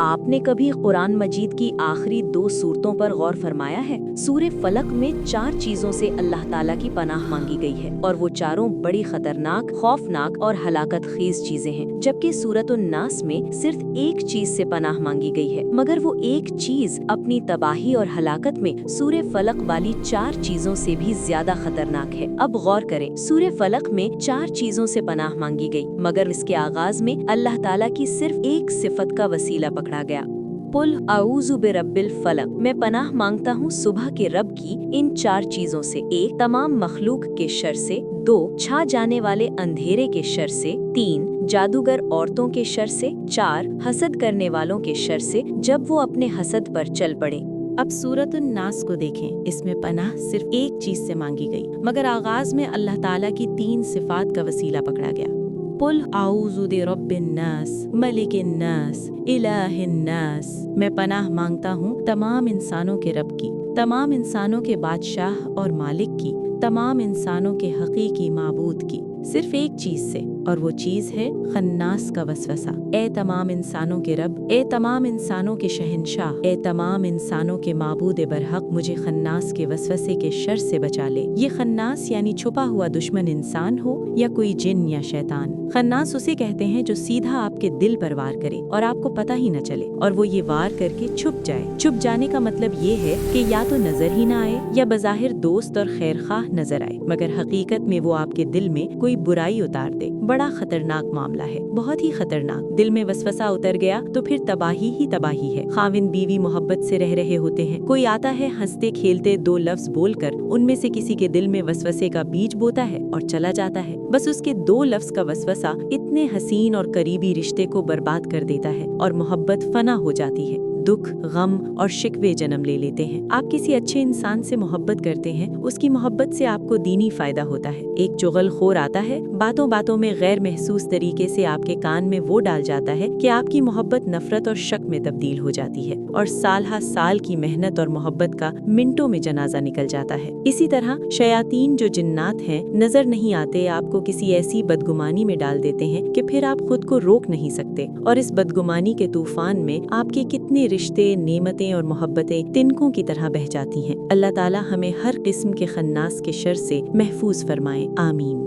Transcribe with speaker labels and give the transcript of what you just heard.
Speaker 1: आपने कभी कुरान मजीद की आखिरी 2 सूरतों पर गौर फरमाया है? सूरे फलक में 4 चीजों से अल्लाह ताला की पनाह मांगी गई है और वो चारों बड़ी खतरनाक, खौफनाक और हलाकत खेज चीजें हैं, जबकि सूरतुन नास में सिर्फ एक चीज से पनाह मांगी गई है, मगर वो एक चीज अपनी तबाही और हलाकत में सूरे फलक वाली 4 चीजों से भी ज्यादा खतरनाक है। अब गौर करें, सूरे फलक में 4 चीजों से पनाह मांगी गई, मगर इसके आगाज में अल्लाह ताला की सिर्फ एक सिफत का वसीला पकड़ा गया। कुल अऊज़ु बिरब्बिल फलक, मैं पनाह मांगता हूँ सुबह के रब की इन 4 चीजों से। 1, तमाम मखलूक के शर से। 2, छा जाने वाले अंधेरे के शर से। 3, जादूगर औरतों के शर से। 4, हसद करने वालों के शर से जब वो अपने हसद पर चल पड़े।
Speaker 2: अब सूरतुन नास को देखें, इसमें पनाह सिर्फ एक चीज से मांगी गई, मगर आगाज में अल्लाह ताला की 3 सिफात का वसीला पकड़ा गया। कुल आऊज़ु बिरब्बिन नास, मलिकिन नास, इलाहिन नास, मैं पनाह मांगता हूँ तमाम इंसानों के रब की, तमाम इंसानों के बादशाह और मालिक की, तमाम इंसानों के हकीकी माबूद की, सिर्फ एक चीज से, और वो चीज है खन्नास का वसवसा। ए तमाम इंसानों के रब, ए तमाम इंसानों के शहंशाह, ए तमाम इंसानों के माबूद बरहक, मुझे खन्नास के वसवसे के शर से बचा ले। ये खन्नास यानी छुपा हुआ दुश्मन इंसान हो या कोई जिन या शैतान। खन्नास उसे कहते हैं जो सीधा आपके दिल पर वार करे और आपको पता ही न चले, और वो ये वार करके छुप जाए। छुप जाने का मतलब ये है कि या तो नजर ही ना आए या बज़ाहिर दोस्त और खैरखाह नजर आए, मगर हकीकत में वो आपके दिल में कोई बुराई उतार दे। बड़ा खतरनाक मामला है, बहुत ही खतरनाक। दिल में वसवसा उतर गया तो फिर तबाही ही तबाही है। खाविन बीवी मोहब्बत से रह रहे होते हैं, कोई आता है हंसते खेलते 2 लफ्ज बोलकर उनमें से किसी के दिल में वसवसे का बीज बोता है और चला जाता है। बस उसके 2 लफ्ज का वसवसा इतने हसीन और करीबी रिश्ते को बर्बाद कर देता है और मोहब्बत फना हो जाती है। दुख, गम और शिकवे जन्म ले लेते हैं। आप किसी अच्छे इंसान से मोहब्बत करते हैं, उसकी मोहब्बत से आपको दीनी फायदा होता है। एक चुगलखोर आता है, बातों बातों में गैर महसूस तरीके से आपके कान में वो डाल जाता है कि आपकी मोहब्बत नफरत और शक में तब्दील हो जाती है, और साल हा साल की मेहनत और मोहब्बत का मिनटों में जनाजा निकल जाता है। इसी तरह शयातीन जो जिन्नात हैं, नजर नहीं आते, आपको किसी ऐसी बदगुमानी में डाल देते हैं कि फिर आप खुद को रोक नहीं सकते, और इस बदगुमानी के तूफान में आपके कितने रिश्ते, नेमतें और मोहब्बतें तिनकों की तरह बह जाती हैं। अल्लाह ताला हमें हर किस्म के खन्नास के शर से महफूज फरमाए। आमीन।